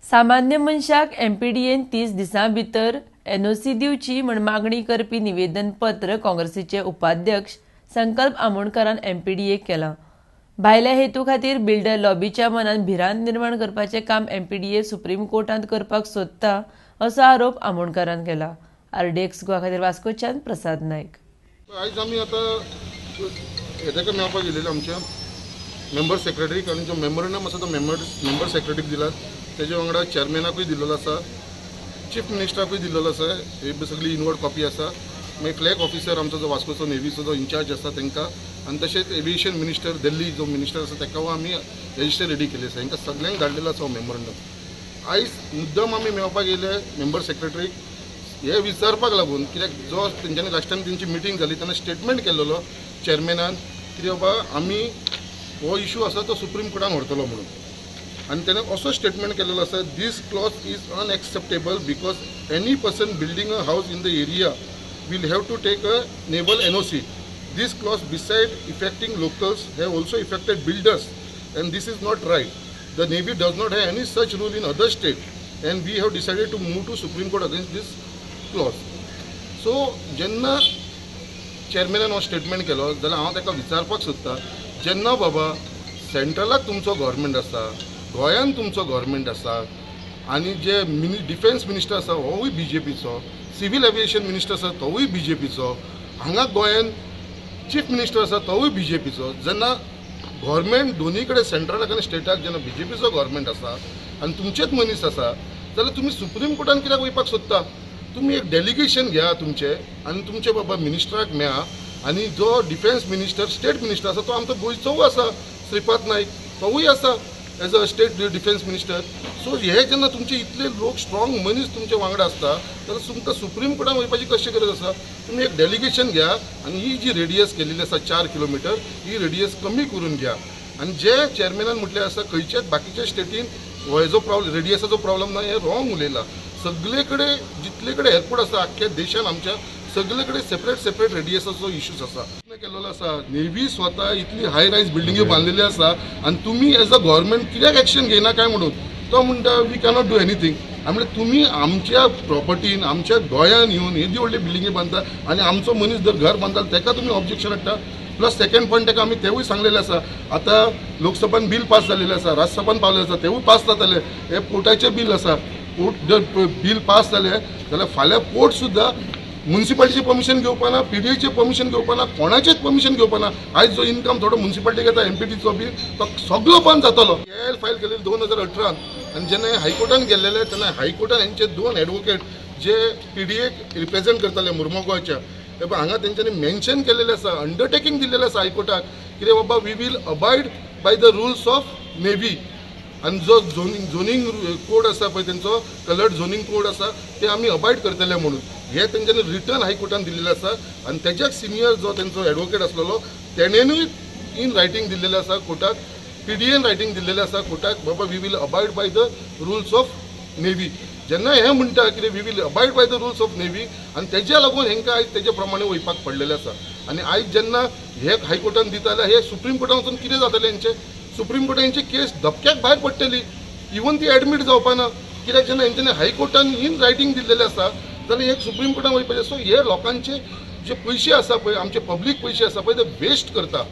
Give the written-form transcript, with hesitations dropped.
सामान्य मनशाक एमपीडीएन 30 दिसां भितर एनओसी दिवची म्हण मागणी करपी निवेदन पत्र काँग्रेसीचे उपाध्यक्ष संकल्प आमोणकरान एमपीडीएक केलां। भायल्या हेतू खातीर बिल्डर लॉबीच्या मनात भिरांत निर्माण करपाचें काम एमपीडीए सुप्रीम कोर्टांत करपाक सोदता असो आरोप आमोणकरान केला। आरडीएक्स गोवा खातीर वास्कोच्यान प्रसाद नायक। आयज आमी आतां हेका मेळपाक गेलेले आमच्या मेंबर सेक्रेटरीक आनी जो मेमोरंडम आसा तो मेंबर सेक्रेटरीक दिला, तेजे वांगडा चेअरमॅनाकूय दिल्लो आसा, चीफ मिनिस्टराकूय दिल्लो आसा। ही सगळी इनवर्ड कॉपी आसा। मागीर फ्लॅग ऑफिसर आमचो जो वास्कोचो नेव्हीचो जो इन्चार्ज आसा तांकां, आनी तशेंच एविएशन मिनिस्टर दिल्ली जो मिनिस्टर आसा ताका आमी रजिस्टर रेडी केले आसा। हांकां सगळ्यांक धाडलेलो आसा हो मेमोरंडम। आयज मुद्दम आमी मेळपाक गेले मेंबर सेक्रेटरीक हे विचारपाक लागून, कित्याक जो तेंच्यांनी लास्ट टायम तेंची मिटींग जाली तेन्ना स्टेटमेंट केल्लो चेअरमॅनान की बाबा आमी हो इशू आसा तो सुप्रीम कोर्टान व्हरतलो म्हणून, आनी तेणें असो स्टेटमेंट केल्लो आसा, this clause is unacceptable because any person building a house in the area will have to take a naval NOC. This clause, beside affecting locals, have also affected builders, and this is not right. The Navy does not have any such rule in other states, and we have decided to move to Supreme Court against this clause. So, जेन्ना चेअरमॅनान हो statement केलो जाल्यार हांव ताका विचारपाक सोदता, जेन्ना बाबा सेंट्रलाक तुमचो गव्हर्मेंट आसा, गोंयान तुमचो गव्हर्मेंट आसा, आनी जे डिफेन्स मिनिस्टर आसा होवूय बीजेपीचो, सिव्हिल एविएशन मिनिस्टर आसा तोवूय बीजेपीचो, हांगा गोंयान चीफ मिनिस्टर आसा तोवूय बीजेपीचो, जेन्ना गव्हर्मेंट दोनी कडेन सेंट्रलाक आनी स्टेटाक जेन्ना बीजेपीचो गव्हर्मेंट आसा आनी तुमचेच मनीस आसा, जाल्यार तुमी सुप्रीम कोर्टान कित्याक वयपाक सोदता? तुमी एक डेलिगेशन घ्या तुमचे आनी तुमचे बाबा मिनिस्टराक मेळा, आनी जो डिफेन्स मिनिस्टर स्टेट मिनिस्टर आसा तो आमचो गोंयचो आसा, श्रीपाद नाईक तोवूय आसा as a state defence minister. So हे जेन्ना तुमचे इतले लोक स्ट्रॉंग मनीस तुमचे वांगडा आसता जाल्यार तुमकां सुप्रीम कोर्टान वयपाची कशी गरज आसा? तुमी एक डेलिगेशन घ्या आनी ही जी रेडियस केलेली आसा 4 किलोमीटर ही रेडियस कमी करून घ्या। आनी जे चेअरमॅनान म्हटलें आसा खंयच्याच बाकीच्या स्टेटीन हो जो प्रॉब्लेम रेडियसाचो प्रॉब्लेम ना, हे रॉंग उलयला। सगळे कडेन जितले कडेन एअरपोर्ट आसा आख्ख्या देशान आमच्या सगळे कडेन सेपरेट रेडियसाचो इश्यूज आसा। केलेलो आसा नेव्ही स्वता इतली हाय रायज बिल्डिंग्यो बांदलेली आसा आनी तुमी एज अ गव्हर्मेंट कित्याक एक्शन घेयना काय म्हणून तो म्हणटा वी कॅनॉट डू एनीथिंग। म्हणजे तुमी आमच्या प्रॉपर्टीन आमच्या गोंयान येवन येदी व्हडली बिल्डिंगी बांदता आनी आमचो मनीस जर घर बांदता ताका तुमी ऑब्जेक्शन हाडटा। प्लस सेकंड पॉयंट ताका आमी तेवूय सांगलेलें आसा, आतां लोकसभान बील पास जाल्लेलें आसा, राज्यसभान पावलेलें आसा, तेवूय पास जातले। हे पोर्टाचें बील आसा, पोर्ट जर बील पास जालें जाल्यार फाल्यां पोर्ट सुद्दां म्युनिसिपालिटीचे परमिशन घेवपाना, पीडीएचे परमिशन घेवपाना, कोणाचेच परमिशन घेवपाना। आयज जो इनकम थोडो म्युनिसिपालिटीक येता एमपीटीचो बील तो सगळो बंद जातलो। केएल फायल केलेली 2018 आनी जेन्ना हायकोर्टान गेल्लेले तेन्ना हायकोर्टान हेंचे 2 एडवोकेट जे पीडीएक रिप्रेझेंट करताले मुर्मो गोंयच्या, हांगा तेंच्यांनी मेन्शन केलेलें आसा, अंडरटेकिंग दिल्लेलें आसा हायकोर्टाक कितें बाबा we will abide by the rules of navy. आनी जो झोनींग कोड आसा पळय तेंचो कलर्ड झोनींग कोड आसा ते आमी अबायड करतले म्हणून हे तेंच्यांनी रिटर्न हायकोर्टान दिल्लेलें आसा। आनी तेज्याक सिनियर जो तेंचो एडवोकेट आसलेलो तेणेनूय इन रायटींग दिल्लेलें आसा कोर्टाक, पीडीएन रायटींग दिल्लेलें आसा कोर्टाक, बाबा we will abide by the rules of navy. जेन्ना हे म्हणटा कितें we will abide by the rules of navy आनी तेज्या लागून हेंकां आयज तेजे प्रमाणे वयपाक पडलेलें आसा। आनी आयज जेन्ना हे हायकोर्टान दिता जाल्यार हे सुप्रीम कोर्टान वचून कितें जातलें हेंचें? सुप्रीम कोर्टान हेंची केस धपक्याक भायर पडटली, इवन ती एडमीट जावपाना, कित्याक जेन्ना हेंच्यांनी हायकोर्टान इन रायटींग दिल्लेलें आसा जाल्यार एक सुप्रीम कोर्टान वयपाचें। सो हे लोकांचे जे पयशे आसा पळय, आमचे पब्लीक पयशे आसा पळय ते वेस्ट करता।